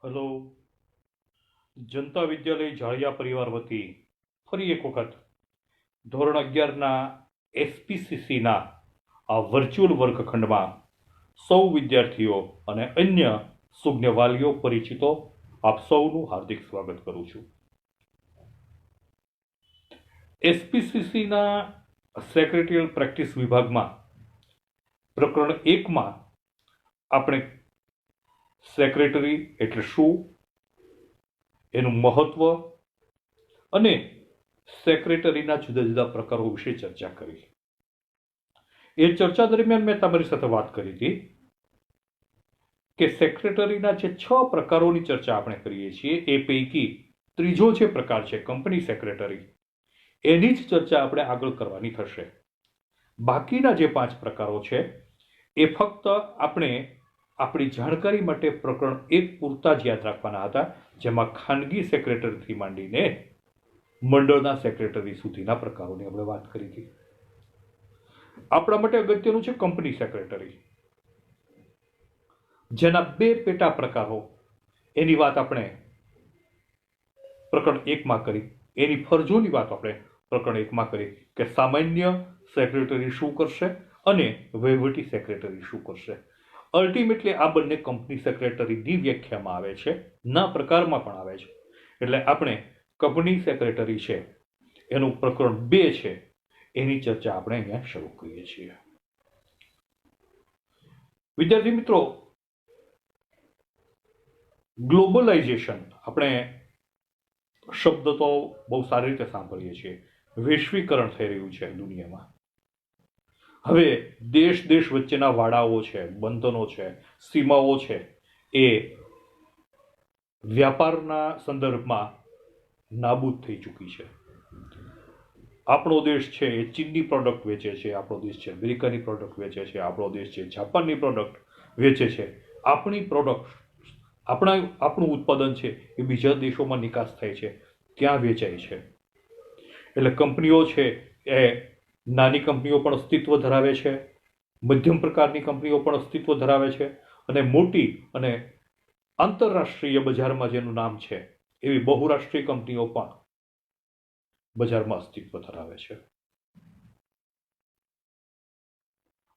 Hello. જનતા વિદ્યાલય જાળિયા પરિવાર વતી ફરી એક વખત ધોરણ 11ના એસપીસીસીના આ વર્ચ્યુઅલ વર્ગખંડમાં સૌ વિદ્યાર્થીઓ અને અન્ય સુજ્ઞ વાલીઓ પરિચિતો આપ સૌનું હાર્દિક સ્વાગત કરું છું. એસપીસીસીના સેક્રેટરીયલ પ્રેક્ટિસ વિભાગમાં પ્રકરણ 1માં આપણે સેક્રેટરી એટલે શું, એનું મહત્વ અને સેક્રેટરીના જુદા જુદા પ્રકારો વિશે ચર્ચા કરી. એ ચર્ચા દરમિયાન મેં તમારી સાથે વાત કરી હતી કે સેક્રેટરીના જે 6 પ્રકારોની ચર્ચા આપણે કરીએ છીએ એ પૈકી ત્રીજો જે પ્રકાર છે કંપની સેક્રેટરી, એની જ ચર્ચા આપણે આગળ કરવાની થશે. બાકીના જે 5 પ્રકારો છે એ ફક્ત આપણે આપણી જાણકારી માટે પ્રકરણ 1 પૂરતા જ યાદ રાખવાના હતા, જેમાં ખાનગી સેક્રેટરીથી માંડીને મંડળના સેક્રેટરી સુધીના પ્રકારોની આપણે વાત કરી હતી. આપણા માટે અગત્યનું છે કંપની સેક્રેટરી, જેના 2 પેટા પ્રકારો એની વાત આપણે પ્રકરણ 1માં કરી. એની ફરજોની વાત આપણે પ્રકરણ 1માં કરી કે સામાન્ય સેક્રેટરી શું કરશે અને વહીવટી સેક્રેટરી શું કરશે. અલ્ટિમેટલી આ બંને કંપની સેક્રેટરીની વ્યાખ્યામાં આવે છે, ના પ્રકારમાં પણ આવે છે. એટલે આપણે કંપની સેક્રેટરી છે એનું પ્રકરણ 2 છે એની ચર્ચા આપણે અહીંયા શરૂ કરીએ છીએ. વિદ્યાર્થી મિત્રો, ગ્લોબલાઇઝેશન આપણે શબ્દ તો બહુ સારી રીતે સાંભળીએ છીએ. વૈશ્વિકરણ થઈ રહ્યું છે દુનિયામાં. હવે દેશ વચ્ચેના વાડાઓ છે, બંધનો છે, સીમાઓ છે, એ વ્યાપારના સંદર્ભમાં નાબૂદ થઈ ચૂકી છે. આપણો દેશ છે એ ચીનની પ્રોડક્ટ વેચે છે, આપણો દેશ છે અમેરિકાની પ્રોડક્ટ વેચે છે, આપણો દેશ છે જાપાનની પ્રોડક્ટ વેચે છે. આપણી પ્રોડક્ટ, આપણું ઉત્પાદન છે એ બીજા દેશોમાં નિકાસ થાય છે, ત્યાં વેચાય છે. એટલે કંપનીઓ છે એ નાની કંપનીઓ પણ અસ્તિત્વ ધરાવે છે, મધ્યમ પ્રકારની કંપનીઓ પણ અસ્તિત્વ ધરાવે છે, અને મોટી અને આંતરરાષ્ટ્રીય બજારમાં જેનું નામ છે એવી બહુરાષ્ટ્રીય કંપનીઓ પણ બજારમાં અસ્તિત્વ ધરાવે છે.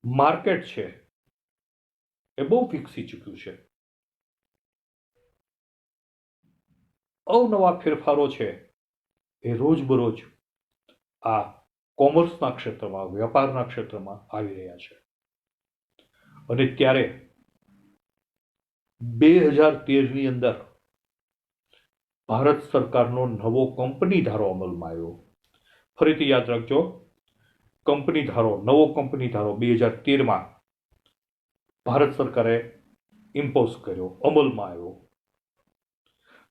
માર્કેટ છે એ બહુ વિકસી ચૂક્યું છે. અવનવા ફેરફારો છે એ રોજબરોજ આ કોમર્સના ક્ષેત્રમાં, વેપારના ક્ષેત્રમાં આવી રહ્યા છે. અને ત્યારે 2013ની અંદર ભારત સરકારનો નવો કંપની ધારો અમલમાં આવ્યો. ફરીથી યાદ રાખજો, નવો કંપની ધારો 2013માં ભારત સરકારે ઇમ્પોઝ કર્યો, અમલમાં આવ્યો.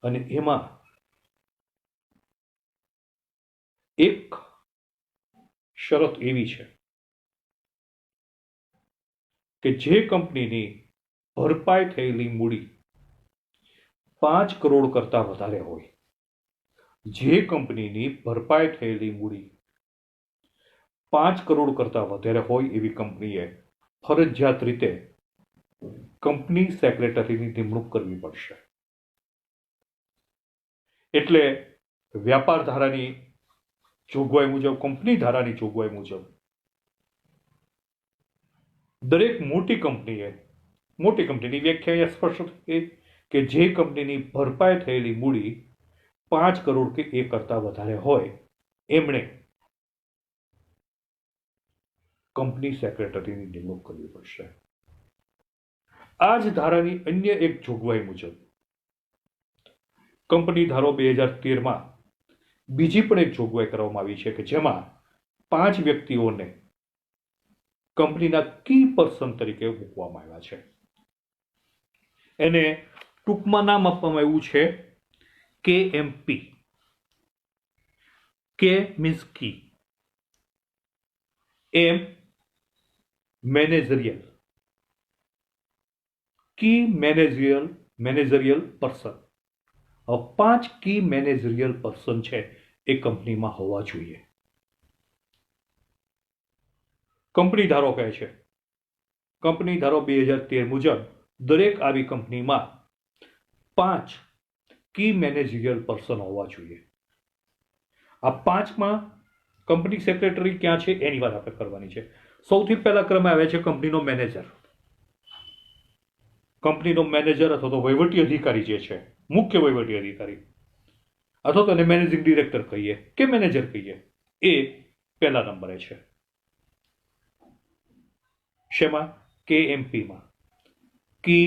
અને એમાં એક શરત એવી છે કે જે કંપનીની ભરપાઈ થયેલી મૂડી 5 કરોડ કરતા વધારે હોય, જે કંપનીની ભરપાઈ થયેલી મૂડી 5 કરોડ કરતા વધારે હોય એવી કંપનીએ ફરજિયાત રીતે કંપની સેક્રેટરીની નિમણૂક કરવી પડશે. એટલે વ્યાપાર ધારાની જોગવાઈ મુજબ, કંપની ધારાની જોગવાઈ મુજબ દરેક મોટી કંપનીની વ્યાખ્યા સ્પષ્ટ થઈ કે જે કંપનીની ભરપાઈ થયેલી મૂડી 5 કરોડ કે એ કરતા વધારે હોય એમણે કંપની સેક્રેટરીની નિમણૂક કરવી પડશે. આ જ ધારાની અન્ય એક જોગવાઈ મુજબ કંપની ધારો 2013માં બીજી પણ એક જોગવાઈ કરવામાં આવી છે કે જેમાં 5 વ્યક્તિઓને કંપનીના કી પર્સન તરીકે મૂકવામાં આવ્યા છે. એને ટૂંકમાં નામ આપવામાં આવ્યું છે KMP. કે મીન્સ કી, એમ મેનેજરિયલ, કી મેનેજરિયલ પર્સન. 5 કી મેનેજરિયલ પર્સન છે એ કંપનીમાં હોવા જોઈએ. કંપની ધારો કહે છે, કંપની ધારો 2013 મુજબ દરેક આવી કંપનીમાં 5 કી મેનેજરિયલ પર્સન હોવા જોઈએ. આ 5માં કંપની સેક્રેટરી ક્યાં છે એની વાત આપણે કરવાની છે. સૌથી પહેલા ક્રમે આવે છે કંપનીનો મેનેજર. કંપનીનો મેનેજર અથવા તો વહીવટી અધિકારી જે છે, મુખ્ય વહીવટી અધિકારી, અથવા તો એને મેનેજિંગ ડિરેક્ટર કહીએ કે મેનેજર કહીએ, એ પહેલા નંબરે છે. શેમાં? KMPમાં, કી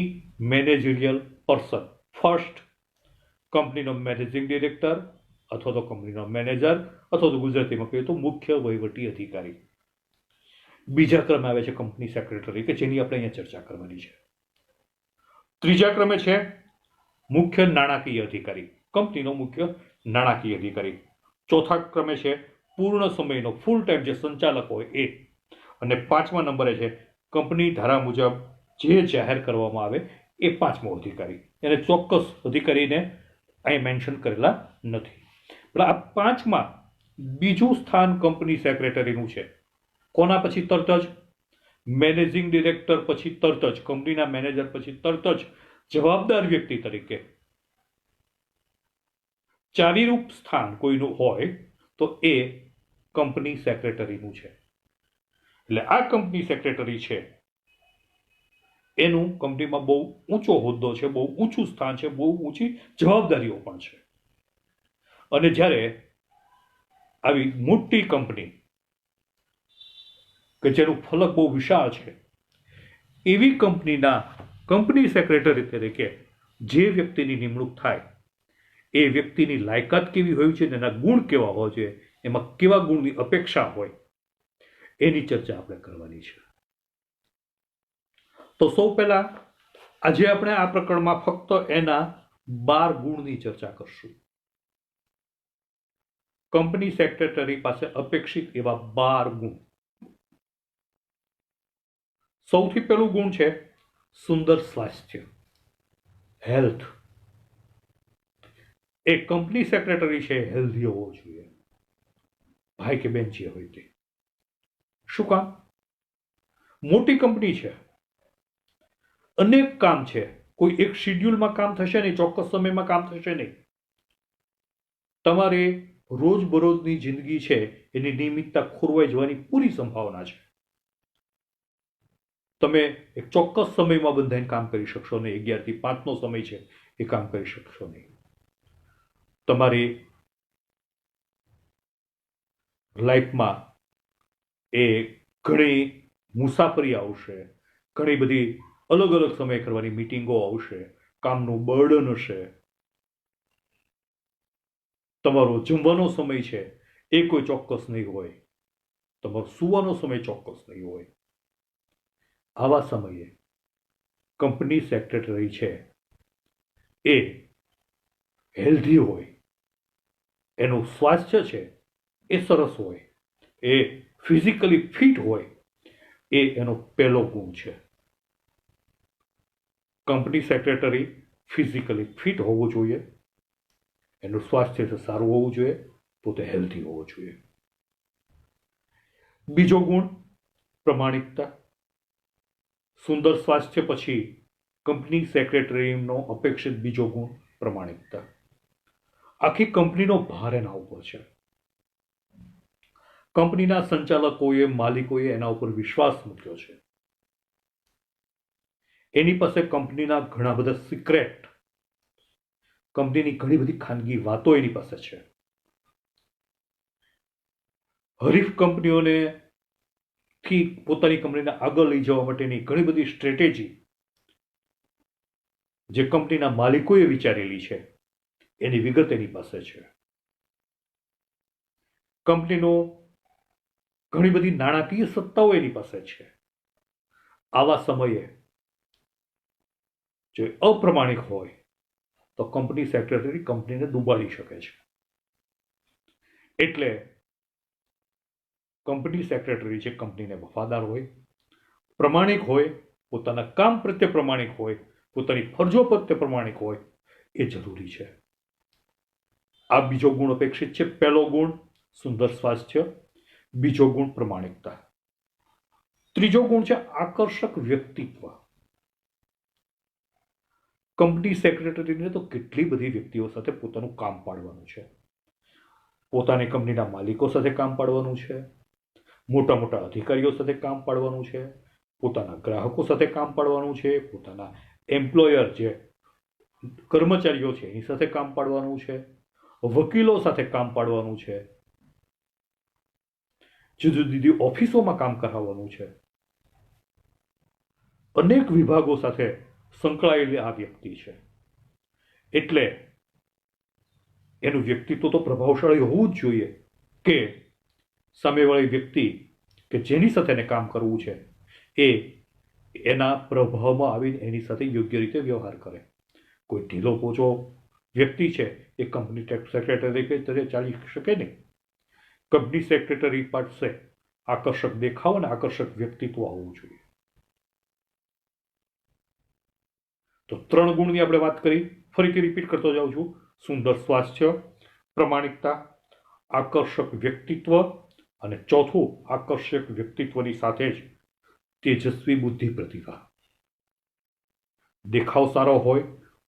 મેનેજરિયલ પર્સન. ફર્સ્ટ કંપનીનો મેનેજિંગ ડિરેક્ટર અથવા તો કંપનીનો મેનેજર અથવા તો ગુજરાતીમાં કહીએ તો મુખ્ય વહીવટી અધિકારી. બીજા ક્રમે આવે છે કંપની સેક્રેટરી, કે જેની આપણે અહીંયા ચર્ચા કરવાની છે. ત્રીજા ક્રમે છે મુખ્ય નાણાકીય અધિકારી, કંપનીનો મુખ્ય નાણાકીય અધિકારી. ચોથા ક્રમે છે પૂર્ણ સમયનો ફૂલ ટાઈમ જે સંચાલક હોય એ. અને 5મા નંબરે છે કંપની ધારા મુજબ જે જાહેર કરવામાં આવે એ 5મો અધિકારી. એને ચોક્કસ અધિકારીને અહીં મેન્શન કરેલા નથી. પણ આ 5માં બીજું સ્થાન કંપની સેક્રેટરીનું છે. કોના પછી? તરત જ મેનેજિંગ ડિરેક્ટર પછી તરત જ, કંપનીના મેનેજર પછી તરત જ જવાબદાર વ્યક્તિ તરીકે ચાવીરૂપ સ્થાન કોઈનું હોય તો એ કંપની સેક્રેટરીનું છે. એટલે આ કંપની સેક્રેટરી છે એનું કંપનીમાં બહુ ઊંચો હોદ્દો છે, બહુ ઊંચું સ્થાન છે, બહુ ઊંચી જવાબદારીઓ પણ છે. અને જ્યારે આવી મોટી કંપની કે જેનું ફલક બહુ વિશાળ છે, એવી કંપનીના કંપની સેક્રેટરી તરીકે જે વ્યક્તિની નિમણૂક થાય એ વ્યક્તિની લાયકાત કેવી હોય છે, એના ગુણ કેવા હોય છે, એમાં કેવા ગુણની અપેક્ષા હોય, એની ચર્ચા આપણે કરવાની છે. તો સૌ પહેલા આજે આપણે આ પ્રકરણમાં ફક્ત એના 12 ગુણની ચર્ચા કરશું. કંપની સેક્રેટરી પાસે અપેક્ષિત એવા 12 ગુણ. સૌથી પહેલું ગુણ છે સુંદર સ્વાસ્થ્ય, હેલ્થ. એ કંપની સેક્રેટરી છે હેલ્ધી હોવો જોઈએ, ભાઈ કે બેન જે હોય તે. શું કામ? મોટી કંપની છે, અનેક કામ છે, કોઈ એક શિડ્યુલમાં કામ થશે નહીં, ચોક્કસ સમયમાં કામ થશે નહીં. તમારે રોજબરોજની જિંદગી છે એની નિયમિતતા ખોરવાઈ જવાની પૂરી સંભાવના છે. તમે એક ચોક્કસ સમયમાં બંધાઈને કામ કરી શકશો નહીં. 11 થી 5નો સમય છે એ કામ કરી શકશો નહીં. તમારી લાઈફમાં એ ઘણી મુસાફરી આવશે, ઘણી બધી અલગ અલગ સમય કરવાની મીટિંગો આવશે, કામનું બર્ડન હશે. તમારો જમવાનો સમય છે એ કોઈ ચોક્કસ નહીં હોય, તમારો સૂવાનો સમય ચોક્કસ નહીં હોય. આવા સમયે કંપની સેક્રેટરી છે એ હેલ્ધી હોય, એનું સ્વાસ્થ્ય છે એ સરસ હોય, એ ફિઝિકલી ફિટ હોય, એ એનો પહેલો ગુણ છે. કંપની સેક્રેટરી ફિઝિકલી ફિટ હોવું જોઈએ, એનું સ્વાસ્થ્ય સારું હોવું જોઈએ, પોતે હેલ્ધી હોવો જોઈએ. બીજો ગુણ પ્રમાણિકતા. સુંદર સ્વાસ્થ્ય પછી કંપની સેક્રેટરીનો અપેક્ષિત બીજો ગુણ પ્રમાણિકતા. આખી કંપનીનો ભાર એના ઉપર છે. કંપનીના સંચાલકોએ, માલિકોએ એના ઉપર વિશ્વાસ મૂક્યો છે. એની પાસે કંપનીના ઘણા બધા સિક્રેટ, કંપનીની ઘણી બધી ખાનગી વાતો એની પાસે છે. હરીફ કંપનીઓને થી પોતાની કંપનીને આગળ લઈ જવા માટેની ઘણી બધી સ્ટ્રેટેજી જે કંપનીના માલિકોએ વિચારેલી છે એની વિગત એની પાસે છે. કંપનીનો ઘણી બધી નાણાકીય સત્તાઓ એની પાસે છે. આવા સમયે જો અપ્રમાણિક હોય તો કંપની સેક્રેટરી કંપનીને ડૂબાડી શકે છે. એટલે કંપની સેક્રેટરી છે કંપનીને વફાદાર હોય, પ્રમાણિક હોય, પોતાના કામ પ્રત્યે પ્રમાણિક હોય, પોતાની ફરજો પ્રત્યે પ્રમાણિક હોય, એ જરૂરી છે. આ બીજો ગુણ અપેક્ષિત છે. પહેલો ગુણ સુંદર સ્વાસ્થ્ય, બીજો ગુણ પ્રમાણિકતા. ત્રીજો ગુણ છે આકર્ષક વ્યક્તિત્વ. કંપની સેક્રેટરીને તો કેટલી બધી વ્યક્તિઓ સાથે પોતાનું કામ પાડવાનું છે. પોતાની કંપનીના માલિકો સાથે કામ પાડવાનું છે, મોટા મોટા અધિકારીઓ સાથે કામ પાડવાનું છે, પોતાના ગ્રાહકો સાથે કામ પાડવાનું છે, પોતાના એમ્પ્લોયર જે કર્મચારીઓ છે એની સાથે કામ પાડવાનું છે, વકીલો સાથે કામ પાડવાનું છે, જુદી જુદી ઓફિસોમાં કામ કરાવવાનું છે. અનેક વિભાગો સાથે સંકળાયેલી આ વ્યક્તિ છે. એટલે એનું વ્યક્તિત્વ તો પ્રભાવશાળી હોવું જ જોઈએ કે સામેવાળી વ્યક્તિ કે જેની સાથે એને કામ કરવું છે એ એના પ્રભાવમાં આવીને એની સાથે યોગ્ય રીતે વ્યવહાર કરે. કોઈ ઢીલો પોચો વ્યક્તિ છે એ કંપની સેક્રેટરી તરીકે ચાલી શકે નહીં. કંપની સેક્રેટરી પાસે આકર્ષક દેખાવ અને આકર્ષક વ્યક્તિત્વ હોવું જોઈએ. તો 3 ગુણની આપણે વાત કરી, ફરીથી રિપીટ કરતો જાઉં છું. સુંદર સ્વાસ્થ્ય, પ્રમાણિકતા, આકર્ષક વ્યક્તિત્વ અને ચોથું આકર્ષક વ્યક્તિત્વની સાથે જ તેજસ્વી બુદ્ધિ પ્રતિભા. દેખાવ સારો હોય,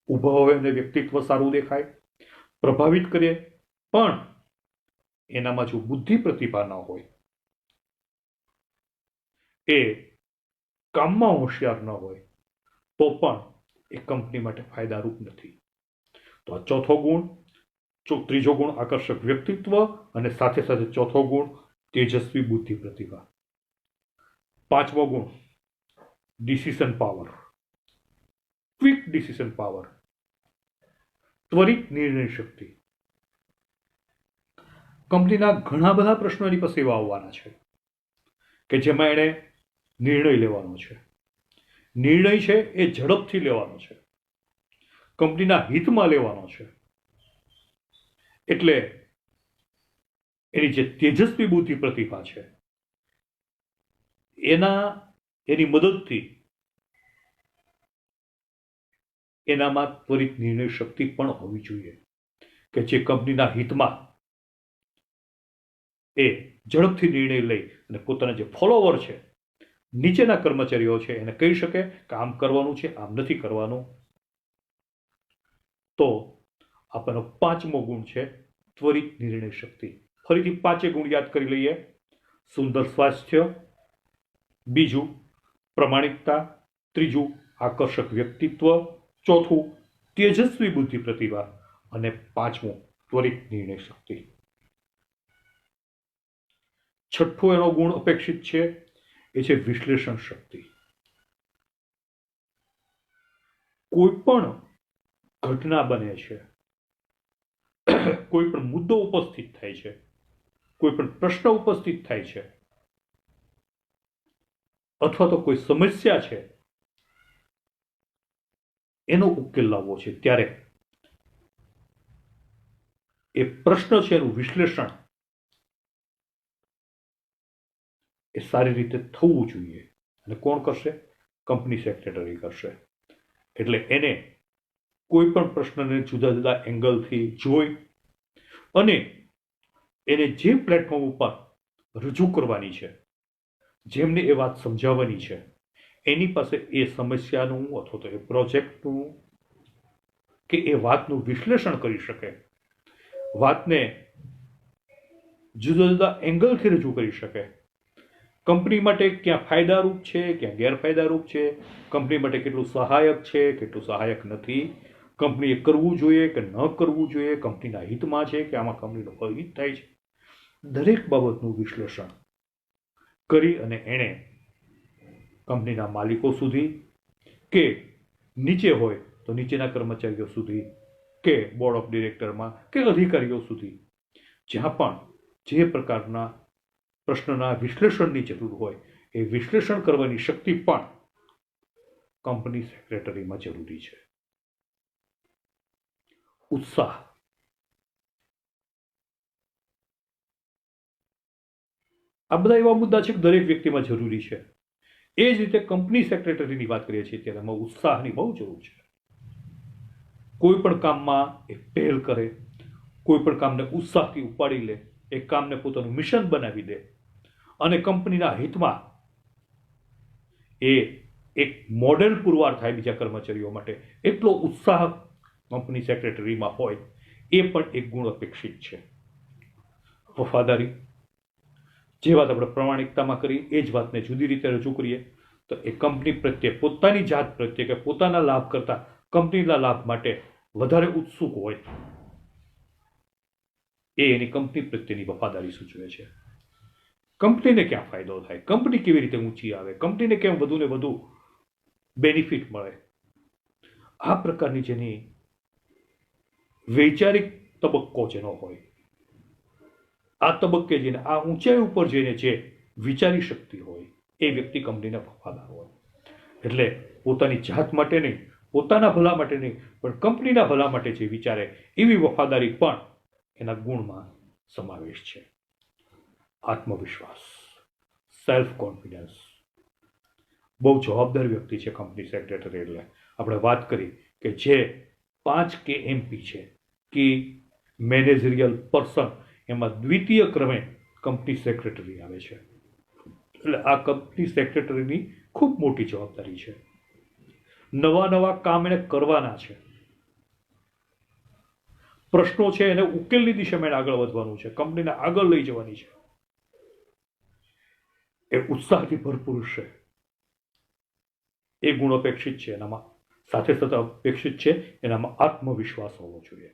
ઊભો હોય અને વ્યક્તિત્વ સારું દેખાય, પ્રભાવિત કરે, પણ એનામાં જો બુદ્ધિ પ્રતિભા ન હોય, એ કામમાં હોશિયાર ન હોય, તો પણ એ કંપની માટે ફાયદારૂપ નથી. તો આ ચોથો ગુણ, ત્રીજો ગુણ આકર્ષક વ્યક્તિત્વ અને સાથે સાથે ચોથો ગુણ તેજસ્વી બુદ્ધિ પ્રતિભા. 5મો ગુણ decision power, quick decision power, ત્વરિત નિર્ણય શક્તિ. કંપનીના ઘણા બધા પ્રશ્નો એની પાસે એવા આવવાના છે કે જેમાં એણે નિર્ણય લેવાનો છે. નિર્ણય છે એ ઝડપથી લેવાનો છે, કંપનીના હિતમાં લેવાનો છે. એટલે એની જે તેજસ્વી બુદ્ધિ પ્રતિભા છે એની મદદથી એનામાં ત્વરિત નિર્ણય શક્તિ પણ હોવી જોઈએ કે જે કંપનીના હિતમાં એ ઝડપથી નિર્ણય લઈ અને પોતાના જે ફોલોવર છે, નીચેના કર્મચારીઓ છે, એને કહી શકે કે આમ કરવાનું છે, આમ નથી કરવાનું. તો આપણો 5મો ગુણ છે ત્વરિત નિર્ણય શક્તિ. ફરીથી 5 ગુણ યાદ કરી લઈએ. સુંદર સ્વાસ્થ્ય, બીજું પ્રમાણિકતા, ત્રીજું આકર્ષક વ્યક્તિત્વ, ચોથું તેજસ્વી બુદ્ધિ પ્રતિભા અને 5મું ત્વરિત નિર્ણય શક્તિ. 6થો એનો ગુણ અપેક્ષિત છે એ છે વિશ્લેષણ શક્તિ. કોઈ પણ ઘટના બને છે, કોઈ પણ મુદ્દો ઉપસ્થિત થાય છે, કોઈ પણ પ્રશ્ન ઉપસ્થિત થાય છે, અથવા તો કોઈ સમસ્યા છે, એનો ઉકેલ લાવવો છે, ત્યારે એ પ્રશ્ન છે એનું વિશ્લેષણ એ સારી રીતે થવું જોઈએ. અને કોણ કરશે? કંપની સેક્રેટરી કરશે. એટલે એને કોઈ પણ પ્રશ્નને જુદા જુદા એંગલથી જોઈ અને એને જે પ્લેટફોર્મ ઉપર રજૂ કરવાની છે, જેમને એ વાત સમજાવવાની છે, એની પાસે એ સમસ્યાનું અથવા તો એ પ્રોજેક્ટનું કે એ વાતનું વિશ્લેષણ કરી શકે, વાતને જુદા જુદા એંગલથી રજૂ કરી શકે. કંપની માટે ક્યાં ફાયદારૂપ છે, ક્યાં ગેરફાયદારૂપ છે, કંપની માટે કેટલું સહાયક છે, કેટલું સહાયક નથી, કંપનીએ કરવું જોઈએ કે ન કરવું જોઈએ, કંપનીના હિતમાં છે કે આમાં કંપનીનો અહિત થાય છે, દરેક બાબતનું વિશ્લેષણ કરી અને એણે કંપનીના માલિકો સુધી કે નીચે હોય તો નીચેના કર્મચારીઓ સુધી કે બોર્ડ ઓફ ડિરેક્ટરમાં કે અધિકારીઓ સુધી જ્યાં પણ જે પ્રકારના પ્રશ્નના વિશ્લેષણની જરૂર હોય એ વિશ્લેષણ કરવાની શક્તિ પણ કંપની સેક્રેટરીમાં જરૂરી છે. ઉત્સાહ, આ બધા એવા મુદ્દા છે કે દરેક વ્યક્તિમાં જરૂરી છે. એ જ રીતે કંપની સેક્રેટરીની વાત કરીએ છીએ ત્યારે એમાં ઉત્સાહની બહુ જરૂર છે. કોઈ પણ કામમાં એ પહેલ કરે, કોઈ પણ કામને ઉત્સાહથી ઉપાડી લે, એ કામને પોતાનું મિશન બનાવી દે અને કંપનીના હિતમાં એ એક મોડેલ પુરવાર થાય બીજા કર્મચારીઓ માટે, એટલો ઉત્સાહ કંપની સેક્રેટરીમાં હોય, એ પણ એક ગુણ અપેક્ષિત છે. વફાદારી, જે વાત આપણે પ્રમાણિકતામાં કરી એ જ વાતને જુદી રીતે રજૂ કરીએ તો એ કંપની પ્રત્યે, પોતાની જાત પ્રત્યે કે પોતાના લાભ કરતા કંપનીના લાભ માટે વધારે ઉત્સુક હોય, એ એની કંપની પ્રત્યેની વફાદારી સૂચવે છે. કંપનીને ક્યાં ફાયદો થાય, કંપની કેવી રીતે ઊંચી આવે, કંપનીને કેમ વધુ ને વધુ બેનિફિટ મળે, આ પ્રકારની જેની વૈચારિક તબક્કો જેનો હોય, આ તબક્કે જઈને, આ ઊંચાઈ ઉપર જઈને જે વિચારી શક્તિ હોય, એ વ્યક્તિ કંપનીને વફાદાર હોય. એટલે પોતાની જાત માટે નહીં, પોતાના ભલા માટે નહીં, પણ કંપનીના ભલા માટે જે વિચારે એવી વફાદારી પણ એના ગુણમાં સમાવેશ છે. આત્મવિશ્વાસ, સેલ્ફ કોન્ફિડન્સ, બહુ જવાબદાર વ્યક્તિ છે કંપની સેક્રેટરી. એટલે આપણે વાત કરી કે જે 5 KMP છે, કી મેનેજરિયલ પર્સન, એમાં દ્વિતીય ક્રમે કંપની સેક્રેટરી આવે છે. એટલે આ કંપની સેક્રેટરીની ખૂબ મોટી જવાબદારી છે. નવા કામ એને કરવાના છે, પ્રશ્નો છે એને ઉકેલની દિશામાં એને આગળ વધવાનું છે, કંપનીને આગળ લઈ જવાની છે. એ ઉત્સાહથી ભરપૂર છે, એ ગુણ અપેક્ષિત છે એનામાં. સાથે સાથે અપેક્ષિત છે એનામાં આત્મવિશ્વાસ હોવો જોઈએ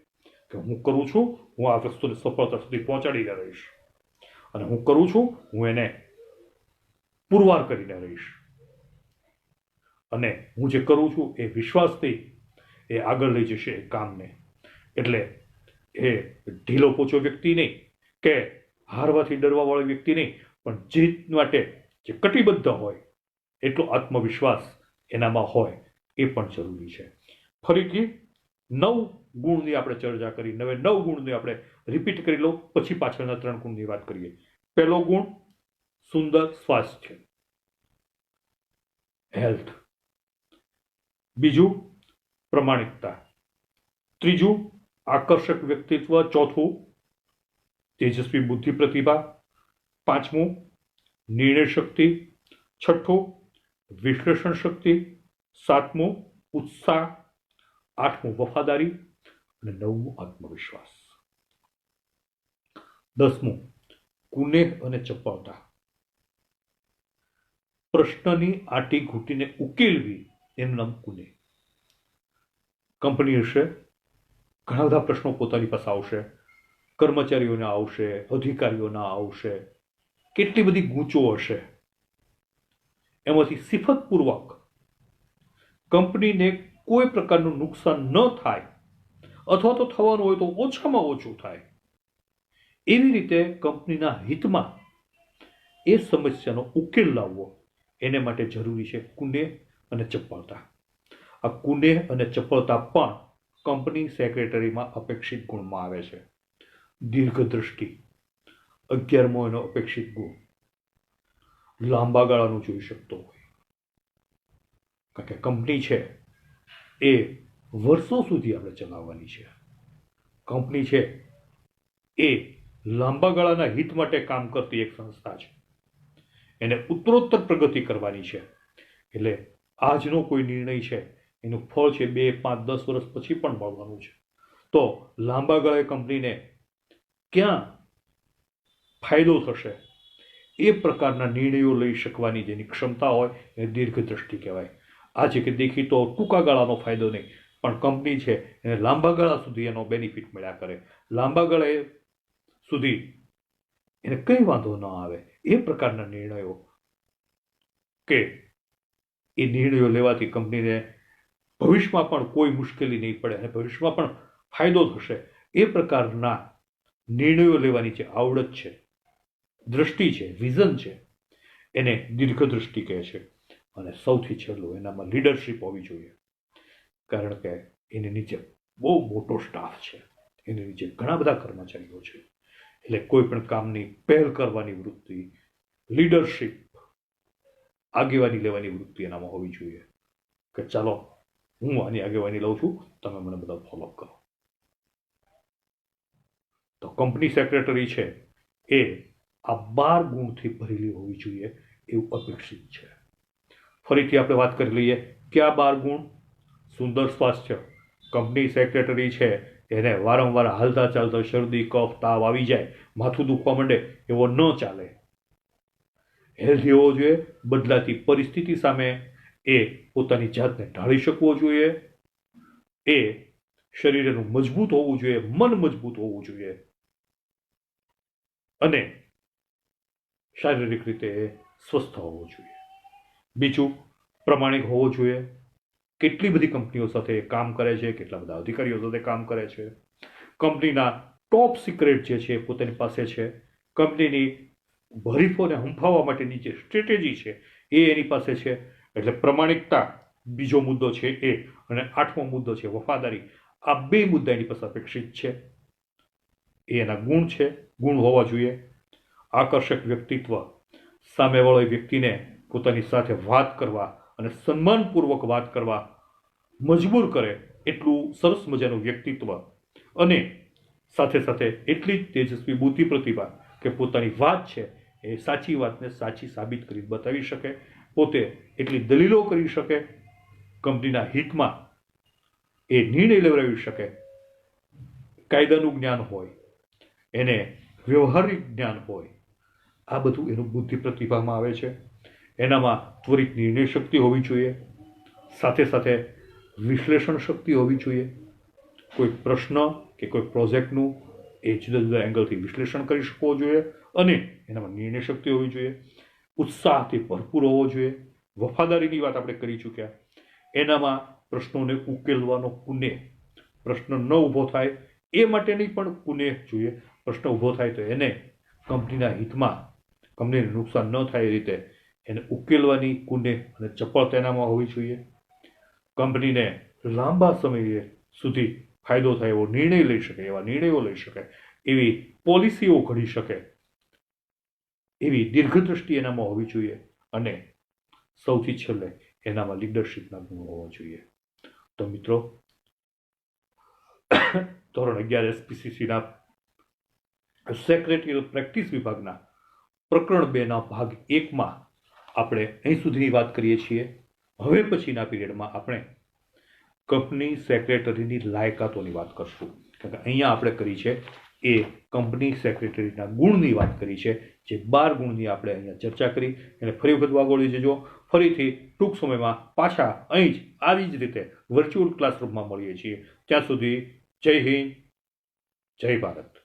કે હું કરું છું, હું આ વસ્તુને સફળતા સુધી પહોંચાડીને રહીશ, અને હું કરું છું, હું એને પુરવાર કરીને રહીશ, અને હું જે કરું છું એ વિશ્વાસથી એ આગળ લઈ જશે એ કામને. એટલે એ ઢીલો પોચો વ્યક્તિ નહીં કે હારવાથી ડરવા વાળો વ્યક્તિ નહીં, પણ જીત માટે જે કટિબદ્ધ હોય એટલો આત્મવિશ્વાસ એનામાં હોય, એ પણ જરૂરી છે. ફરીથી 9 ગુણની આપણે ચર્ચા કરી, 9 ગુણની આપણે રિપીટ કરી લો, પછી પાછળના 3 ગુણની વાત કરીએ. પહેલો ગુણ સુંદર સ્વાસ્થ્ય, હેલ્થ. બીજું પ્રમાણિકતા. ત્રીજું આકર્ષક વ્યક્તિત્વ. ચોથું તેજસ્વી બુદ્ધિ પ્રતિભા. પાંચમું નિર્ણય શક્તિ. છઠ્ઠું વિશ્લેષણ શક્તિ. સાતમું ઉત્સાહ. આઠમું વફાદારી. અને નવમું આત્મવિશ્વાસ. 10મું કુનેહ અને ચપળતા. પ્રશ્નની આંટી ઘૂંટીને ઉકેલવી એનું નામ કુનેહ. કંપની હશે, ઘણા બધા પ્રશ્નો પોતાની પાસે આવશે, કર્મચારીઓના આવશે, અધિકારીઓના આવશે, કેટલી બધી ગૂંચો હશે. એમાંથી સિફતપૂર્વક કંપનીને કોઈ પ્રકારનું નુકસાન ન થાય, અથવા તો થવાનું હોય તો ઓછામાં ઓછું થાય, એવી રીતે કંપનીના હિતમાં એ સમસ્યાનો ઉકેલ લાવવો, એને માટે જરૂરી છે કુનેહ અને ચપળતા. આ કુનેહ અને ચપળતા પણ કંપની સેક્રેટરીમાં અપેક્ષિત ગુણમાં આવે છે. દીર્ઘદ્રષ્ટિ, 11મો એનો અપેક્ષિત ગુણ. લાંબા ગાળાનું જોઈ શકતો હોય, કારણ કે કંપની છે એ વર્ષો સુધી આપણે ચલાવવાની છે. કંપની છે એ લાંબા ગાળાના હિત માટે કામ કરતી એક સંસ્થા છે, એને ઉત્તરોત્તર પ્રગતિ કરવાની છે. એટલે આજનો કોઈ નિર્ણય છે એનું ફળ છે 2, 5, 10 વર્ષ પછી પણ મળવાનું છે. તો લાંબા ગાળે કંપનીને ક્યાં ફાયદો થશે, એ પ્રકારના નિર્ણયો લઈ શકવાની જેની ક્ષમતા હોય એ દીર્ઘદ્રષ્ટિ કહેવાય. આજે કે દેખીતો ટૂંકા ગાળાનો ફાયદો નહીં, પણ કંપની છે એને લાંબા ગાળા સુધી એનો બેનિફિટ મળ્યા કરે, લાંબા ગાળે સુધી એને કંઈ વાંધો ન આવે, એ પ્રકારના નિર્ણયો, કે એ નિર્ણયો લેવાથી કંપનીને ભવિષ્યમાં પણ કોઈ મુશ્કેલી નહીં પડે અને ભવિષ્યમાં પણ ફાયદો થશે, એ પ્રકારના નિર્ણયો લેવાની જે આવડત છે, દ્રષ્ટિ છે, વિઝન છે, એને દીર્ઘદ્રષ્ટિ કહે છે. અને સૌથી છેલ્લું એનામાં લીડરશિપ હોવી જોઈએ, કારણ કે એની નીચે બહુ મોટો સ્ટાફ છે, એની નીચે ઘણા બધા કર્મચારીઓ છે. એટલે કોઈ પણ કામની પહેલ કરવાની વૃત્તિ, લીડરશિપ, આગેવાની લેવાની વૃત્તિ એનામાં હોવી જોઈએ, કે ચાલો હું આની આગેવાની લઉં છું, તમે મને બધા ફોલો કરો. તો કંપની સેક્રેટરી છે એ આ 12 ગુણથી ભરેલી હોવી જોઈએ એવું અપેક્ષિત છે. ફરીથી આપણે વાત કરી લઈએ કયા 12 ગુણ? સુંદર સ્વાસ્થ્ય. કંપની સેક્રેટરી છે એને વારંવાર હાલતા ચાલતા શરદી કફ તાવ આવી જાય, માથું દુખવા માંડે, એવો ન ચાલે. હેલ્ધી હોવો જોઈએ. બદલાતી પરિસ્થિતિ સામે એ પોતાની જાતને ઢાળી શકવો જોઈએ. એ શરીર એનું મજબૂત હોવું જોઈએ, મન મજબૂત હોવું જોઈએ અને શારીરિક રીતે સ્વસ્થ હોવો જોઈએ. બીજું, પ્રમાણિક હોવો જોઈએ. કેટલી બધી કંપનીઓ સાથે કામ કરે છે, કેટલા બધા અધિકારીઓ સાથે કામ કરે છે, કંપનીના ટોપ સિક્રેટ જે છે પોતાની પાસે છે, કંપનીની હરીફોને હંફાવવા માટેની જે સ્ટ્રેટેજી છે એ એની પાસે છે. એટલે પ્રમાણિકતા બીજો મુદ્દો છે એ, અને 8મો મુદ્દો છે વફાદારી. આ 2 મુદ્દા એની પાસે અપેક્ષિત છે. એ એના ગુણ છે, ગુણ હોવા જોઈએ. આકર્ષક વ્યક્તિત્વ. સામેવાળો વ્યક્તિને પોતાની સાથે વાત કરવા અને સન્માનપૂર્વક વાત કરવા મજબૂર કરે એટલું સરસ મજાનું વ્યક્તિત્વ, અને સાથે સાથે એટલી જ તેજસ્વી બુદ્ધિ પ્રતિભા કે પોતાની વાત છે એ સાચી વાતને સાચી સાબિત કરી બતાવી શકે, પોતે એટલી દલીલો કરી શકે, કંપનીના હિતમાં એ નિર્ણય લેવડાવી શકે. કાયદાનું જ્ઞાન હોય, એને વ્યવહારિક જ્ઞાન હોય. આ બધું એનું બુદ્ધિ પ્રતિભામાં આવે છે. એનામાં ત્વરિત નિર્ણય શક્તિ હોવી જોઈએ. સાથે સાથે વિશ્લેષણ શક્તિ હોવી જોઈએ. કોઈ પ્રશ્ન કે કોઈ પ્રોજેક્ટનું એ જુદા જુદા એંગલથી વિશ્લેષણ કરી શકવો જોઈએ અને એનામાં નિર્ણય શક્તિ હોવી જોઈએ. ઉત્સાહથી ભરપૂર હોવો જોઈએ. વફાદારીની વાત આપણે કરી ચૂક્યા. એનામાં પ્રશ્નોને ઉકેલવાનો કુનેહ, પ્રશ્ન ન ઊભો થાય એ માટેની પણ કુનેહ જોઈએ. પ્રશ્ન ઊભો થાય તો એને કંપનીના હિતમાં, કંપનીને નુકસાન ન થાય એ રીતે એને ઉકેલવાની કુનેહ અને ચપળતા એનામાં હોવી જોઈએ. કંપનીને લાંબા સમય સુધી ફાયદો થાય એવો નિર્ણય લઈ શકે, એવા નિર્ણયો લઈ શકે, એવી પોલિસીઓ ઘડી શકે, એવી દીર્ઘદ્રષ્ટિ એનામાં હોવી જોઈએ. અને સૌથી છેલ્લે એનામાં લીડરશિપના ગુણ હોવા જોઈએ. તો મિત્રો, ધોરણ 11 SPCCના સેક્રેટરીયલ પ્રેક્ટિસ વિભાગના પ્રકરણ 2ના ભાગ 1માં આપણે અહીં સુધીની વાત કરીએ છીએ. હવે પછીના પીરિયડમાં આપણે કંપની સેક્રેટરીની લાયકાતોની વાત કરશું. કારણ કે અહીંયા આપણે કરી છે એ કંપની સેક્રેટરીના ગુણની વાત કરી છે, જે 12 ગુણની આપણે અહીંયા ચર્ચા કરી. એને ફરી વખત વાગોળી જજો. ફરીથી ટૂંક સમયમાં પાછા અહીં જ આવી જ રીતે વર્ચ્યુઅલ ક્લાસરૂમમાં મળીએ છીએ. ત્યાં સુધી જય હિન્દ, જય ભારત.